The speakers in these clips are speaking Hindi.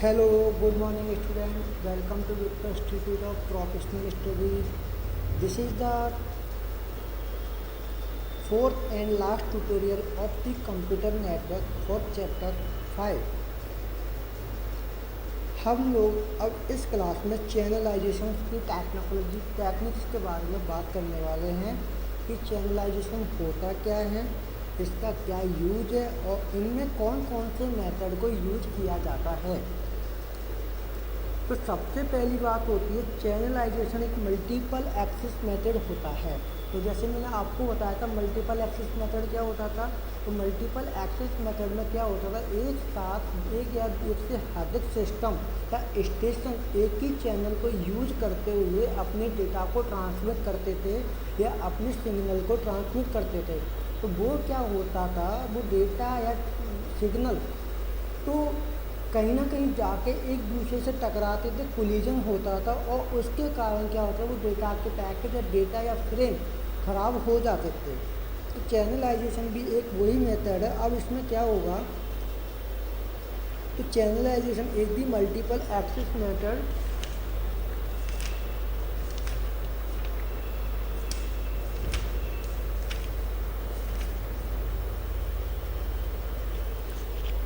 Hello, good morning students. Welcome to Victor Institute of Professional Studies. This is the fourth and last tutorial of the computer network for chapter 5. हम लोग अब इस क्लास में चैनलाइजेशन की टेक्निक्स के बारे में बात करने वाले हैं कि चैनलाइजेशन होता क्या है, इसका क्या यूज है और इनमें कौन कौन से मेथड को यूज किया जाता है। तो सबसे पहली बात होती है चैनलाइजेशन एक मल्टीपल एक्सेस मेथड होता है। तो जैसे मैंने आपको बताया था मल्टीपल एक्सेस मेथड क्या होता था, तो मल्टीपल एक्सेस मेथड में क्या होता था, एक साथ एक या एक से अधिक सिस्टम या स्टेशन एक ही चैनल को यूज करते हुए अपने डेटा को ट्रांसमिट करते थे या अपने सिग्नल को ट्रांसमिट करते थे। तो वो क्या होता था, वो डेटा या सिग्नल तो कहीं ना कहीं जाके एक दूसरे से टकराते थे, कोलिजन होता था और उसके कारण क्या होता है, वो डेटा के पैकेट या डेटा या फ्रेम ख़राब हो जाते थे। तो चैनलाइजेशन भी एक वही मेथड है। अब इसमें क्या होगा, तो channelization is the multiple access method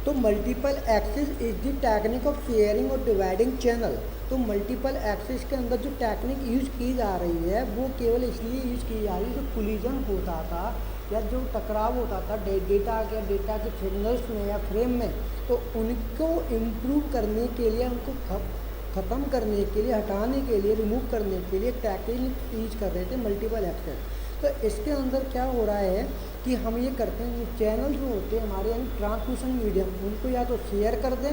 तो multiple access is the technique of sharing और डिवाइडिंग चैनल। तो मल्टीपल एक्सेस के अंदर जो टेक्निक यूज की जा रही है वो केवल इसलिए यूज की जा रही है, जो कोलिजन होता था या जो टकराव होता था डेटा के सिग्नल्स में या फ्रेम में, तो उनको इम्प्रूव करने के लिए, उनको ख़त्म करने के लिए, हटाने के लिए, रिमूव करने के लिए टेक्निक यूज कर रहे थे मल्टीपल एक्सेस। तो इसके अंदर क्या हो रहा है कि हम ये करते हैं, चैनल जो होते हैं हमारे यानी ट्रांसमिशन मीडियम, उनको या तो शेयर कर दें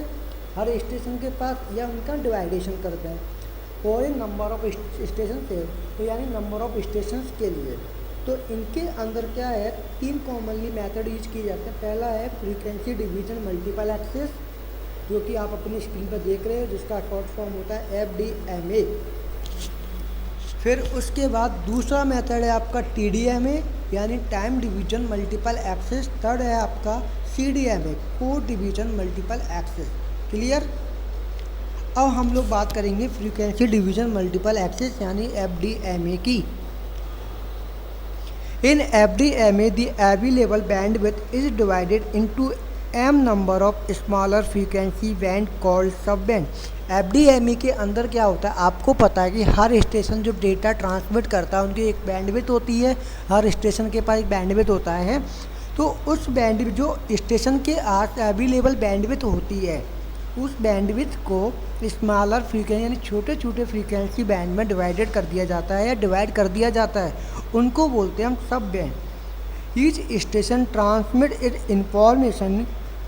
हर स्टेशन के पास या उनका डिवाइडेशन कर दें और नंबर ऑफ स्टेशन से, तो यानी नंबर ऑफ स्टेशंस के लिए। तो इनके अंदर क्या है, तीन कॉमनली मेथड यूज किए जाते हैं। पहला है फ्रीक्वेंसी डिवीजन मल्टीपल एक्सेस, जो कि आप अपनी स्क्रीन पर देख रहे हो, जिसका शॉर्ट फॉर्म होता है FDMA। फिर उसके बाद दूसरा मेथड है आपका TDMA यानी time division multiple access. Third है आपका CDMA code division multiple access. Clear. अब हम लोग बात करेंगे फ्रीक्वेंसी डिवीजन मल्टीपल एक्सेस यानी FDMA की। In FDMA the available bandwidth is divided into m number of smaller frequency band called sub band. FDMA के अंदर क्या होता है, आपको पता है कि हर स्टेशन जो डेटा ट्रांसमिट करता है उनकी एक बैंडविड्थ होती है, हर स्टेशन के पास एक बैंडविड्थ होता है। तो उस बैंडविड्थ जो स्टेशन के आस अवेलेबल बैंडविड्थ होती है, उस बैंडविड्थ को स्मॉलर फ्रीक्वेंसी यानी छोटे छोटे फ्रीक्वेंसी बैंड में डिवाइडेड कर दिया जाता है या डिवाइड कर दिया जाता है, उनको बोलते हैं हम सब band. Each station transmit it information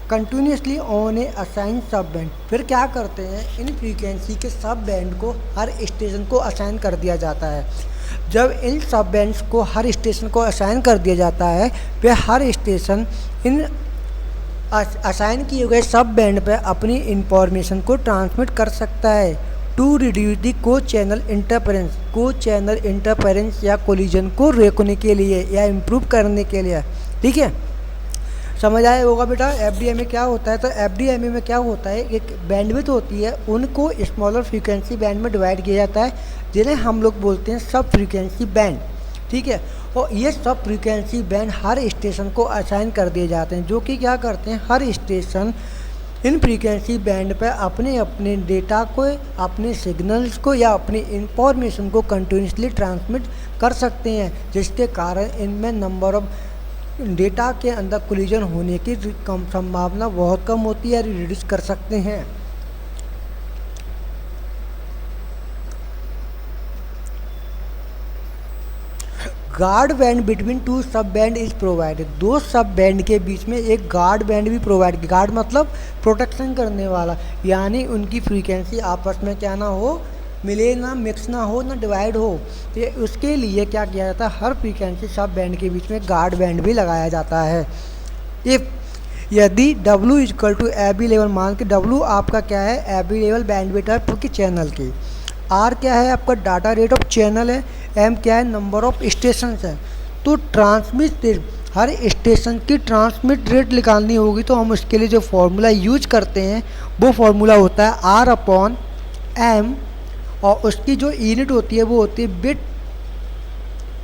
continuously on A assign सब बैंड। फिर क्या करते हैं, इन फ्रीक्वेंसी के सब बैंड को हर स्टेशन को असाइन कर दिया जाता है। जब इन सब बैंड्स को हर स्टेशन को असाइन कर दिया जाता है, फिर हर स्टेशन इन असाइन किए गए सब बैंड पर अपनी इंफॉर्मेशन को ट्रांसमिट कर सकता है टू रिड्यूस दी को चैनल इंटरफेरेंस या कोलिजन को रोकने के लिए या इम्प्रूव करने के लिए। ठीक है, समझ आया होगा बेटा FDMA क्या होता है। तो FDMA में क्या होता है, एक बैंडविड्थ होती है, उनको स्मॉलर फ्रीक्वेंसी बैंड में डिवाइड किया जाता है, जिन्हें हम लोग बोलते हैं सब फ्रीक्वेंसी बैंड। ठीक है, और ये सब फ्रीक्वेंसी बैंड हर स्टेशन को असाइन कर दिए जाते हैं, जो कि क्या करते हैं, हर स्टेशन इन फ्रीक्वेंसी बैंड पर अपने अपने डेटा को, अपने सिग्नल्स को या अपनी इंफॉर्मेशन को कंटिन्यूसली ट्रांसमिट कर सकते हैं, जिसके कारण इनमें नंबर ऑफ डेटा के अंदर कोलिजन होने की संभावना बहुत कम होती है, रिड्यूस कर सकते हैं। गार्ड बैंड बिटवीन टू सब बैंड इज प्रोवाइडेड। दो सब बैंड के बीच में एक गार्ड बैंड भी प्रोवाइड, गार्ड मतलब प्रोटेक्शन करने वाला, यानी उनकी फ्रीक्वेंसी आपस में क्या ना हो, मिले ना, मिक्स ना हो, ना डिवाइड हो। तो उसके लिए क्या किया जाता है, हर फ्रीक्वेंसी सब बैंड के बीच में गार्ड बैंड भी लगाया जाता है। यदि W equal to AB level, मान के W आपका क्या है, AB लेवल बैंडविड्थ है पूरी चैनल की, R क्या है आपका डाटा रेट ऑफ चैनल है, M क्या है नंबर ऑफ स्टेशन है। तो ट्रांसमिटेड हर स्टेशन की ट्रांसमिट रेट निकालनी होगी तो हम उसके लिए जो फॉर्मूला यूज करते हैं वो फॉर्मूला होता है R/M, और उसकी जो यूनिट होती है वो होती है बिट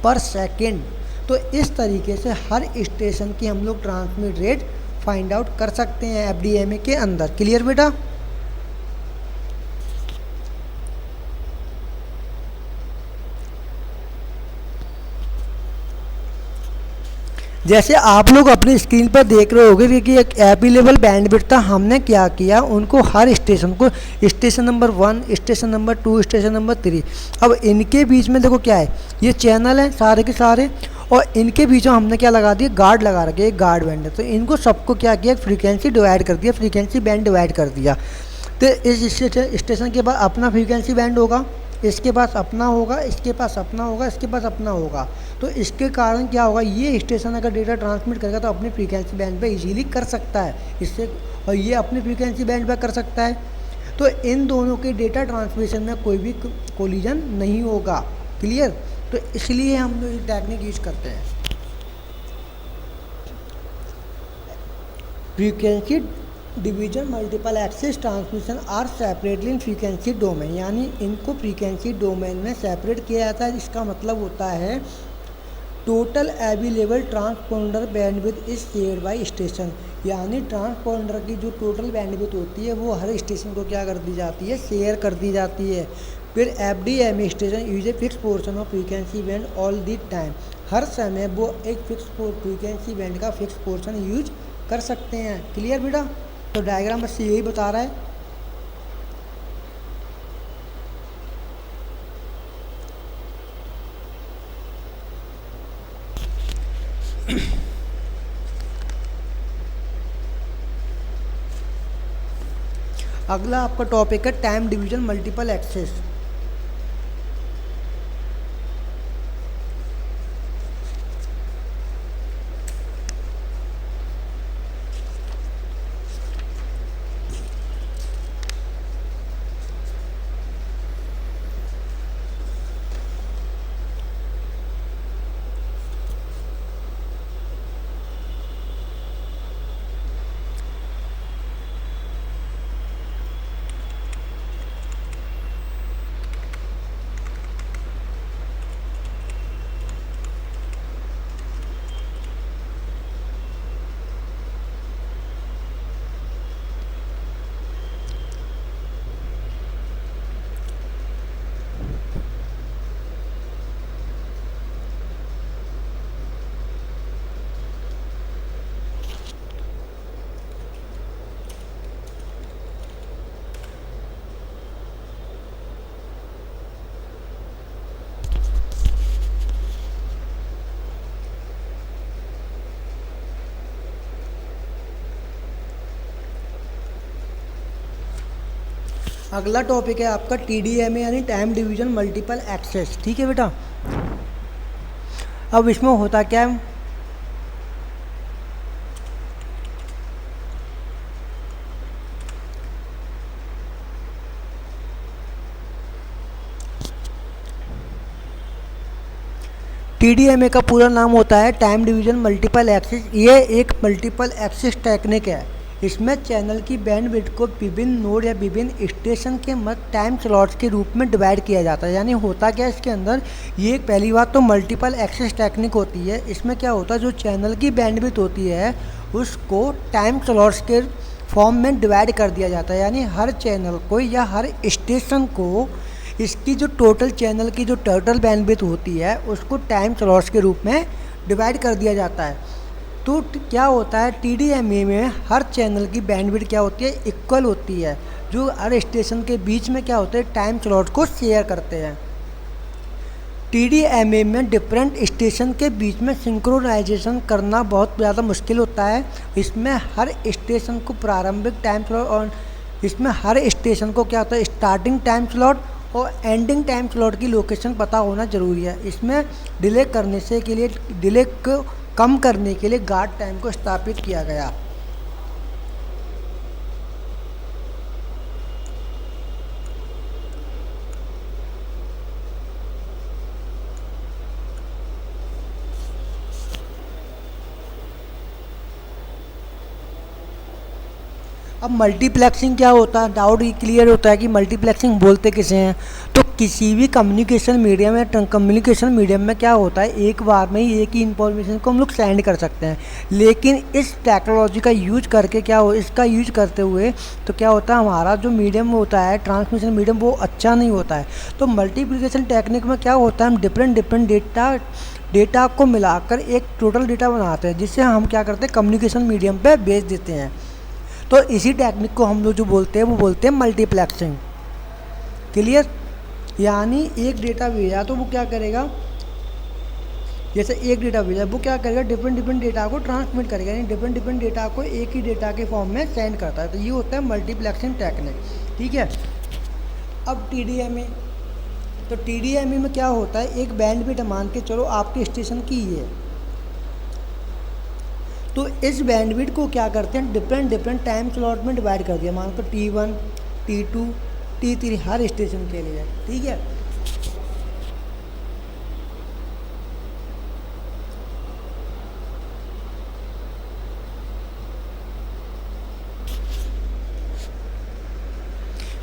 पर सेकेंड। तो इस तरीके से हर स्टेशन की हम लोग ट्रांसमिट रेट फाइंड आउट कर सकते हैं FDMA के अंदर। क्लियर बेटा? जैसे आप लोग अपनी स्क्रीन पर देख रहे होंगे कि एक अवेलेबल बैंडविड्थ था, हमने क्या किया उनको हर स्टेशन को station number 1, station number 2, station number 3, अब इनके बीच में देखो क्या है, ये चैनल है सारे के सारे, और इनके बीच में हमने क्या लगा दिया, गार्ड लगा रखे, एक गार्ड बैंड है। तो इनको सबको क्या किया, फ्रीक्वेंसी डिवाइड कर दिया, फ्रीक्वेंसी बैंड डिवाइड कर दिया। तो इस स्टेशन के बाद अपना फ्रीक्वेंसी बैंड होगा, इसके पास अपना होगा, इसके पास अपना होगा, इसके पास अपना होगा। तो इसके कारण क्या होगा, ये स्टेशन अगर डेटा ट्रांसमिट करेगा तो अपनी फ्रीक्वेंसी बैंड पे इजीली कर सकता है इससे, और ये अपनी फ्रीक्वेंसी बैंड पे कर सकता है। तो इन दोनों के डेटा ट्रांसमिशन में कोई भी कोलिजन नहीं होगा। क्लियर? तो इसलिए हम लोग ये टेक्निक यूज करते हैं। Frequency division multiple access transmission are separately in frequency domain, यानी इनको फ्रीक्वेंसी डोमेन में सेपरेट किया जाता है। इसका मतलब होता है total available transponder bandwidth is shared by station, यानी ट्रांसपोंडर की जो टोटल बैंडविड्थ होती है वो हर स्टेशन को क्या कर दी जाती है, शेयर कर दी जाती है। फिर FDMA station use a fix portion of frequency band all the time, हर समय वो एक फिक्स फ्रीक्वेंसी बैंड का फिक्स पोर्शन यूज कर सकते हैं। क्लियर बेटा? तो डायग्राम बस यही बता रहा है। अगला आपका टॉपिक है टाइम डिवीजन मल्टीपल एक्सेस। अगला टॉपिक है आपका TDMA यानी टाइम डिवीजन मल्टीपल एक्सेस। ठीक है बेटा? अब इसमें होता क्या है, TDMA का पूरा नाम होता है टाइम डिवीजन मल्टीपल एक्सिस। ये एक मल्टीपल एक्सिस टेक्निक है। इसमें चैनल की बैंडविड्थ को विभिन्न नोड या विभिन्न स्टेशन के मध्य टाइम स्लॉट्स के रूप में डिवाइड किया जाता है। यानी होता क्या है इसके अंदर, ये पहली बात तो मल्टीपल एक्सिस टेक्निक होती है। इसमें क्या होता है, जो चैनल की बैंडविड्थ होती है उसको टाइम स्लॉट्स के फॉर्म में डिवाइड कर दिया जाता है। यानी हर चैनल को या हर स्टेशन को इसकी जो टोटल चैनल की जो टोटल बैंडविड्थ होती है उसको टाइम स्लॉट्स के रूप में डिवाइड कर दिया जाता है। तो क्या होता है, TDMA में हर चैनल की बैंडविड्थ क्या होती है, इक्वल होती है। जो हर स्टेशन के बीच में क्या होते हैं, टाइम स्लॉट को शेयर करते हैं। TDMA में डिफरेंट स्टेशन के बीच में सिंक्रोनाइजेशन करना बहुत ज़्यादा मुश्किल होता है। इसमें हर स्टेशन को प्रारंभिक टाइम स्लॉट और इसमें हर स्टेशन को क्या होता है, स्टार्टिंग टाइम स्लॉट और एंडिंग टाइम स्लॉट की लोकेशन पता होना ज़रूरी है। इसमें डिले करने से के लिए डिले को कम करने के लिए गार्ड टाइम को स्थापित किया गया। अब मल्टीप्लेक्सिंग क्या होता है, डाउट ये क्लियर होता है कि मल्टीप्लेक्सिंग बोलते किसे हैं। तो किसी भी कम्युनिकेशन मीडियम या कम्युनिकेशन मीडियम में क्या होता है, एक बार में ही एक ही इन्फॉर्मेशन को हम लोग सेंड कर सकते हैं। लेकिन इस टेक्नोलॉजी का यूज करके क्या हो, इसका यूज करते हुए तो क्या होता है, हमारा जो मीडियम होता है ट्रांसमिशन मीडियम वो अच्छा नहीं होता है। तो मल्टीप्लिकेशन टेक्निक में क्या होता है, हम डिफरेंट डेटा को मिलाकर एक टोटल डेटा बनाते हैं, जिससे हम क्या करते हैं, कम्युनिकेशन मीडियम पे भेज देते हैं। तो इसी टेक्निक को हम लोग जो बोलते हैं वो बोलते हैं मल्टीप्लेक्सिंग। क्लियर? यानी एक डेटा भेजा तो वो क्या करेगा, जैसे एक डेटा भेजा वो क्या करेगा, डिफरेंट डेटा को ट्रांसमिट करेगा, यानी डिफरेंट डेटा को एक ही डेटा के फॉर्म में सेंड करता है। तो ये होता है मल्टीप्लेक्सिंग टेक्निक। ठीक है। अब TDMA, तो TDMA में क्या होता है, एक बैंडविड्थ मान के चलो आपके स्टेशन की ही है, तो इस बैंडविड्थ को क्या करते हैं, डिफरेंट टाइम स्लॉट में डिवाइड कर दिया, मान लो T1, T2, T3 हर स्टेशन के लिए। ठीक है।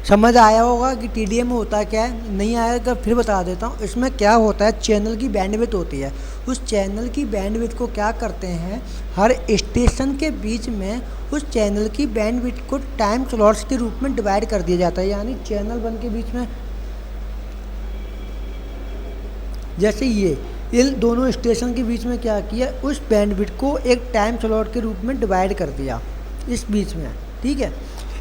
समझ आया होगा कि TDMA होता क्या है, नहीं आया तो फिर बता देता हूँ। इसमें क्या होता है, चैनल की बैंडविड्थ होती है, उस चैनल की बैंडविड्थ को क्या करते हैं, हर स्टेशन के बीच में उस चैनल की बैंडविड्थ को टाइम स्लॉट्स के रूप में डिवाइड कर दिया जाता है। यानी चैनल 1 के बीच में, जैसे ये इन दोनों स्टेशन के बीच में क्या किया, उस बैंडविड्थ को एक टाइम स्लॉट के रूप में डिवाइड कर दिया इस बीच में। ठीक है।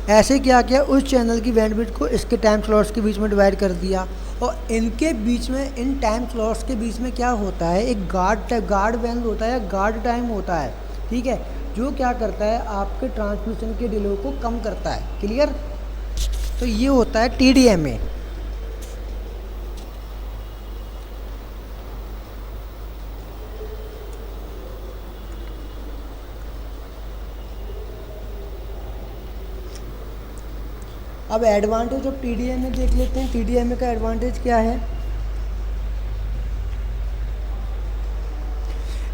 ऐसे क्या किया, उस चैनल की बैंडविड्थ को इसके टाइम स्लॉट्स के बीच में डिवाइड कर दिया, और इनके बीच में, इन टाइम स्लॉट्स के बीच में क्या होता है, एक गार्ड बैंड होता है या गार्ड टाइम होता है। ठीक है। जो क्या करता है, आपके ट्रांसमिशन के डिले को कम करता है। क्लियर? तो ये होता है TDMA। अब एडवांटेज ऑफ TDMA देख लेते हैं। TDMA का एडवांटेज क्या है,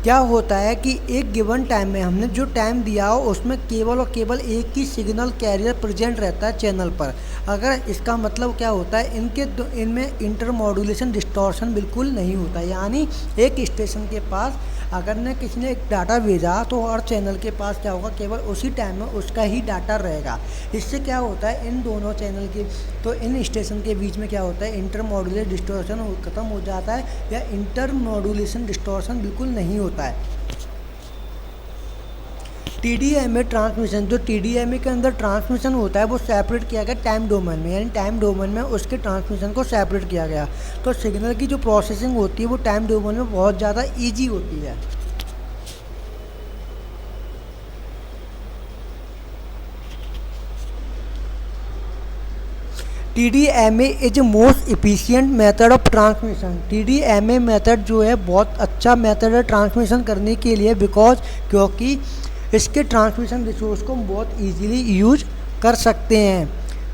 क्या होता है कि एक गिवन टाइम में हमने जो टाइम दिया हो उसमें केवल और केवल एक ही सिग्नल कैरियर प्रेजेंट रहता है चैनल पर। अगर इसका मतलब क्या होता है, इनमें इंटरमॉड्यूलेशन डिस्टॉर्शन बिल्कुल नहीं होता। यानी एक स्टेशन के पास अगर ने किसी ने एक डाटा भेजा तो हर चैनल के पास क्या होगा, केवल उसी टाइम में उसका ही डाटा रहेगा। इससे क्या होता है, इन दोनों चैनल के, तो इन स्टेशन के बीच में क्या होता है, इंटरमॉड्यूलेशन डिस्टॉर्शन खत्म हो जाता है, या इंटरमॉड्यूलेशन डिस्टॉर्शन बिल्कुल नहीं होता है। TDMA ट्रांसमिशन, जो TDMA के अंदर ट्रांसमिशन होता है वो सेपरेट किया गया टाइम डोमेन में, यानी टाइम डोमेन में उसके ट्रांसमिशन को सेपरेट किया गया। तो सिग्नल की जो प्रोसेसिंग होती है वो टाइम डोमेन में बहुत ज़्यादा इजी होती है। TDMA is most efficient method of transmission. TDMA method जो है बहुत अच्छा मेथड है ट्रांसमिशन करने के लिए, क्योंकि इसके ट्रांसमिशन रिसोर्स को हम बहुत इजीली यूज कर सकते हैं।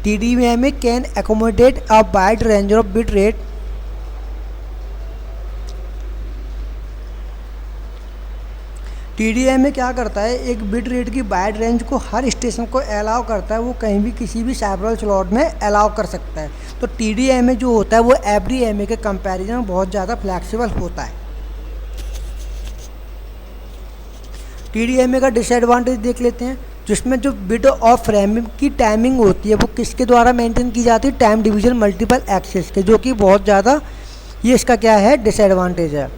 TDMA can accommodate a wide range of bit rate. TDMA क्या करता है, एक बिट रेट की वाइड रेंज को हर स्टेशन को अलाउ करता है, वो कहीं भी किसी भी सेवरल स्लॉट में अलाउ कर सकता है। तो TDMA जो होता है वो FDMA के कंपैरिजन में बहुत ज़्यादा फ्लैक्सिबल होता है। TDMA का डिसएडवांटेज देख लेते हैं, जिसमें जो बिट ऑफ फ्रेम की टाइमिंग होती है वो किसके द्वारा मेंटेन की जाती है, टाइम डिवीजन मल्टीपल एक्सेस के, जो कि बहुत ज़्यादा, ये इसका क्या है, डिसएडवांटेज है।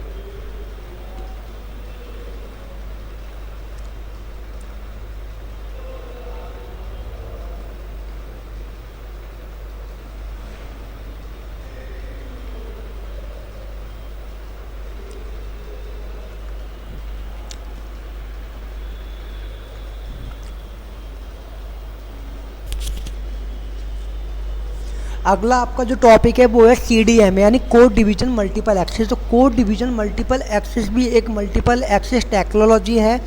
अगला आपका जो टॉपिक है वो है CDMA, यानी कोड डिवीजन मल्टीपल एक्सेस। तो कोड डिवीजन मल्टीपल एक्सेस भी एक मल्टीपल एक्सेस टेक्नोलॉजी है।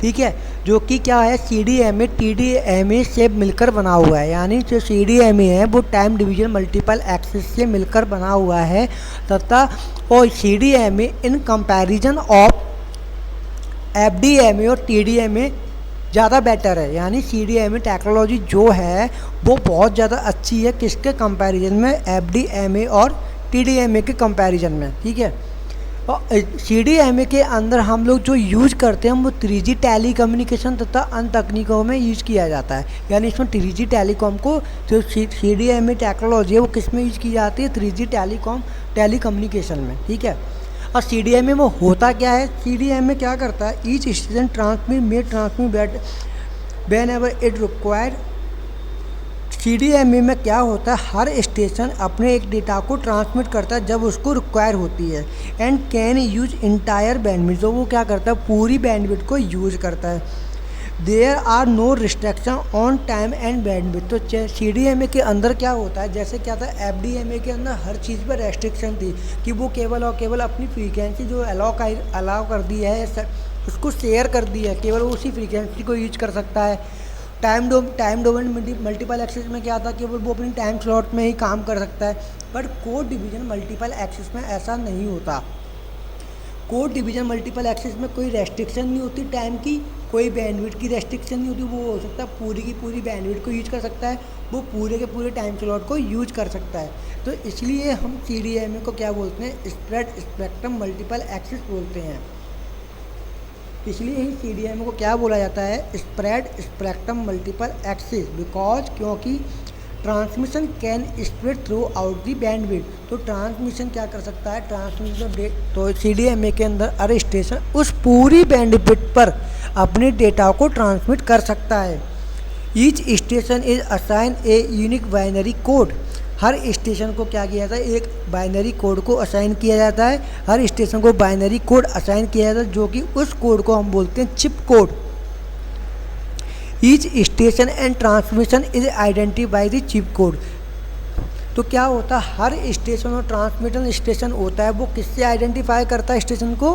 ठीक है। जो कि क्या है, CDMA TDMA से मिलकर बना हुआ है। यानी जो CDMA है वो टाइम डिवीजन मल्टीपल एक्सेस से मिलकर बना हुआ है, तथा और CDMA in comparison of FDMA और TDMA ज़्यादा बेटर है, यानी CDMA टेक्नोलॉजी जो है वो बहुत ज़्यादा अच्छी है किसके कंपैरिजन में, FDMA और TDMA के कंपैरिजन में, ठीक है। और CDMA के अंदर हम लोग जो यूज़ करते हैं वो 3G टेली कम्युनिकेशन तथा अन्य तकनीकों में यूज़ किया जाता है, यानी इसमें 3G टेलीकॉम को जो CDMA टेक्नोलॉजी है वो किस में यूज़ की जाती है, 3G टेली कम्युनिकेशन में, ठीक है। और CDMA में होता क्या है, CDMA क्या करता है, each station transmit when ever it required. CDMA में क्या होता है, हर स्टेशन अपने एक डेटा को ट्रांसमिट करता है जब उसको रिक्वायर होती है, and can use entire bandwidth, जो वो क्या करता है पूरी बैंडविड्थ को यूज करता है। There are no restriction on time and bandwidth. तो CDMA के अंदर क्या होता है, जैसे क्या था FDMA के अंदर हर चीज़ पर रेस्ट्रिक्शन थी कि वो केवल और केवल अपनी फ्रीक्वेंसी जो अलाउ कर दी है उसको शेयर कर दी है, केवल उसी फ्रीक्वेंसी को यूज कर सकता है। टाइम डोमेन मल्टीपल एक्सेस में क्या था कि वो अपनी टाइम स्लॉट में ही काम कर सकता है, but code division multiple access में ऐसा नहीं होता। कोड डिवीजन मल्टीपल एक्सेस में कोई रेस्ट्रिक्शन नहीं होती टाइम की, कोई बैंडविड्थ की रेस्ट्रिक्शन नहीं होती, वो हो सकता है पूरी की पूरी बैंडविड्थ को यूज कर सकता है, वो पूरे के पूरे टाइम स्लॉट को यूज कर सकता है। तो इसलिए हम CDMA को क्या बोलते हैं, स्प्रेड स्पेक्ट्रम मल्टीपल एक्सेस बोलते हैं। इसलिए ही CDMA को क्या बोला जाता है, spread spectrum multiple access, because क्योंकि transmission can spread throughout the bandwidth. तो ट्रांसमिशन क्या कर सकता है, तो CDMA के अंदर हर स्टेशन उस पूरी बैंडविड्थ पर अपने डेटा को ट्रांसमिट कर सकता है। Each station is assign a unique binary code. Her station को क्या किया जाता है, एक बाइनरी कोड को असाइन किया जाता है, हर स्टेशन को बाइनरी कोड असाइन किया जाता है, जो कि उस कोड को हम बोलते हैं chip code. Each station and transmission is identify the chip code. तो क्या होता है, हर स्टेशन और ट्रांसमिशन स्टेशन होता है वो किससे आइडेंटिफाई करता है स्टेशन को,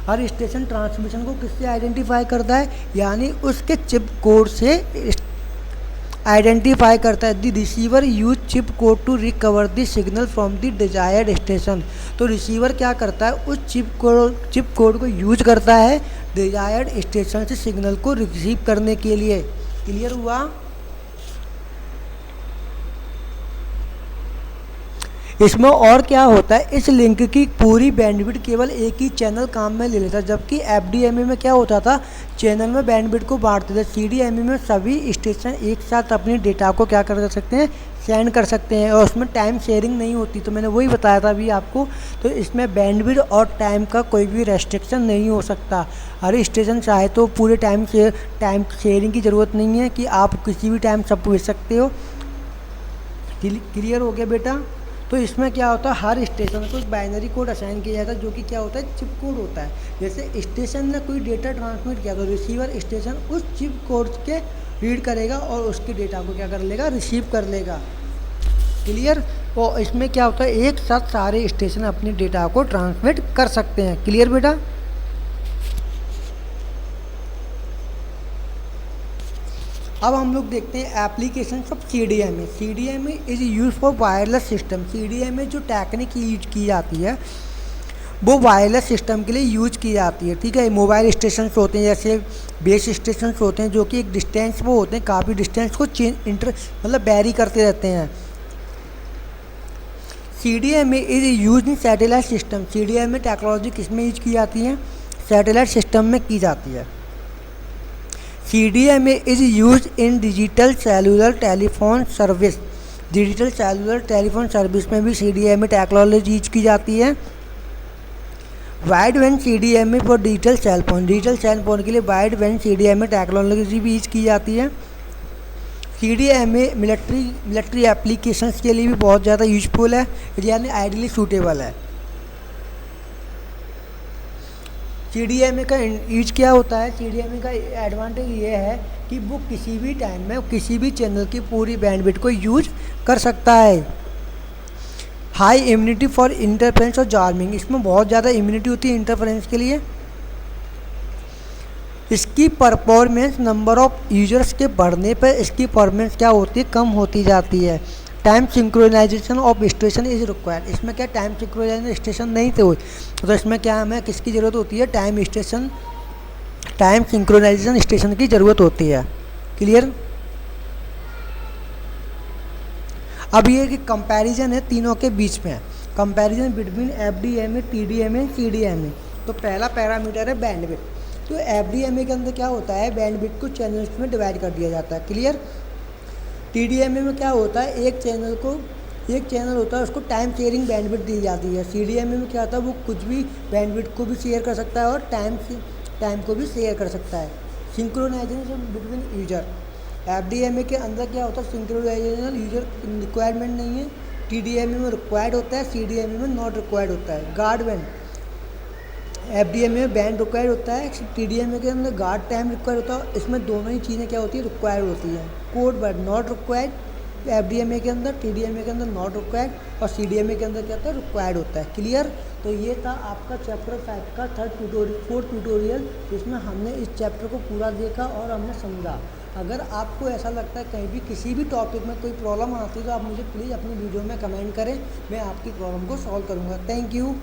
हर स्टेशन ट्रांसमिशन को किससे आइडेंटिफाई करता है, यानी उसके चिप कोड से आइडेंटिफाई करता है। The receiver use chip code to recover the signal from the desired station. तो रिसीवर क्या करता है, उस चिप कोड को यूज करता है डिजायर्ड स्टेशन से सिग्नल को रिसीव करने के लिए। क्लियर हुआ। इसमें और क्या होता है, इस लिंक की पूरी बैंडविड्थ केवल एक ही चैनल काम में ले लेता है, जबकि FDMA में क्या होता था, चैनल में बैंडविड्थ को बांटते थे। CDMA में सभी स्टेशन एक साथ अपने डेटा को क्या कर सकते हैं, सेंड कर सकते हैं, और उसमें टाइम शेयरिंग नहीं होती। तो मैंने वही बताया था अभी आपको। तो इसमें बैंडविड्थ और टाइम का कोई भी रेस्ट्रिक्शन नहीं हो सकता। हर स्टेशन चाहे तो पूरे टाइम शेयरिंग की ज़रूरत नहीं है कि आप किसी भी टाइम सब भेज सकते हो। क्लियर हो गया बेटा। तो इसमें क्या होता है, हर स्टेशन को एक बाइनरी कोड असाइन किया जाता है, जो कि क्या होता है, चिप कोड होता है। जैसे स्टेशन ने कोई डेटा ट्रांसमिट किया तो रिसीवर स्टेशन उस चिप कोड के रीड करेगा और उसके डेटा को क्या कर लेगा, रिसीव कर लेगा। क्लियर। और इसमें क्या होता है, एक साथ सारे स्टेशन अपने डेटा को ट्रांसमिट कर सकते हैं। क्लियर बेटा। अब हम लोग देखते हैं application of CDMA। CDMA is use for wireless system. CDMA जो टेक्निक यूज की जाती है वो वायरलेस सिस्टम के लिए यूज की जाती है, ठीक है। मोबाइल स्टेशन होते हैं, जैसे बेस स्टेशन होते हैं, जो कि एक डिस्टेंस वो होते हैं, काफ़ी डिस्टेंस को मतलब बैरी करते रहते हैं। CDMA is use in satellite system. CDMA technology किस में यूज की जाती है, सैटेलाइट सिस्टम में की जाती है। CDMA is use in digital cellular telephone service. Digital cellular telephone service में भी CDMA टेक्नोलॉजी यूज की जाती है। Wide band CDMA for digital cell phone. Digital cell phone के लिए वाइड बैंड CDMA टेक्नोलॉजी भी यूज की जाती है। CDMA मिलिट्री एप्लीकेशंस के लिए भी बहुत ज़्यादा यूजफुल है, यानी आइडियली सूटेबल है। CDMA का यूज क्या होता है, CDMA का एडवांटेज ये है कि वो किसी भी टाइम में किसी भी चैनल की पूरी बैंडविड्थ को यूज कर सकता है। हाई इम्यूनिटी फॉर इंटरफेरेंस और जार्मिंग। इसमें बहुत ज़्यादा इम्यूनिटी होती है इंटरफेरेंस के लिए। इसकी परफॉर्मेंस नंबर ऑफ यूजर्स के बढ़ने पर इसकी परफॉर्मेंस क्या होती है, कम होती जाती है। Time synchronization of station is required. इसमें क्या टाइम सिंक्रोनाइजेशन स्टेशन नहीं थे, तो इसमें क्या हमें किसकी ज़रूरत होती है, टाइम सिंक्रोनाइजेशन स्टेशन की ज़रूरत होती है। क्लियर। अब ये कि कंपैरिजन है तीनों के बीच में, comparison between FDMA, TDMA, CDMA. तो पहला पैरामीटर है बैंडविड्थ। तो एफडीएमए के अंदर क्या होता है, बैंडविड्थ को चैनल्स में डिवाइड कर दिया जाता है। क्लियर। टीडीएमए में क्या होता है, एक चैनल होता है उसको टाइम शेयरिंग बैंडविड्थ दी जाती है। सीडीएमए में क्या होता है, वो कुछ भी बैंडविड्थ को भी शेयर कर सकता है और टाइम को भी शेयर कर सकता है। सिंक्रोनाइजेशन बिटवीन यूजर, एफडीएमए के अंदर क्या होता है, सिंक्रोनाइजेशन यूजर रिक्वायरमेंट नहीं है। टीडीएमए में रिक्वायर्ड होता है, सीडीएमए में नॉट रिक्वायर्ड होता है। गार्ड बैंड, एफडीएमए में बैंड रिक्वायर्ड होता है, टीडीएमए के अंदर गार्ड टाइम रिक्वायर्ड होता है। इसमें दोनों ही चीज़ें क्या होती है, रिक्वायर्ड होती हैं। Code word not required FDMA के अंदर, टीडीएमए के अंदर नॉट रिक्वायर्ड और सीडीएमए के अंदर क्या होता है, रिक्वायर्ड होता है। क्लियर। तो ये था आपका चैप्टर 5 का फोर्थ ट्यूटोरियल, जिसमें हमने इस चैप्टर को पूरा देखा और हमने समझा। अगर आपको ऐसा लगता है कहीं भी किसी भी टॉपिक में कोई प्रॉब्लम आती है तो आप मुझे प्लीज़ अपनी वीडियो में कमेंट करें, मैं आपकी प्रॉब्लम को सॉल्व करूँगा। Thank you.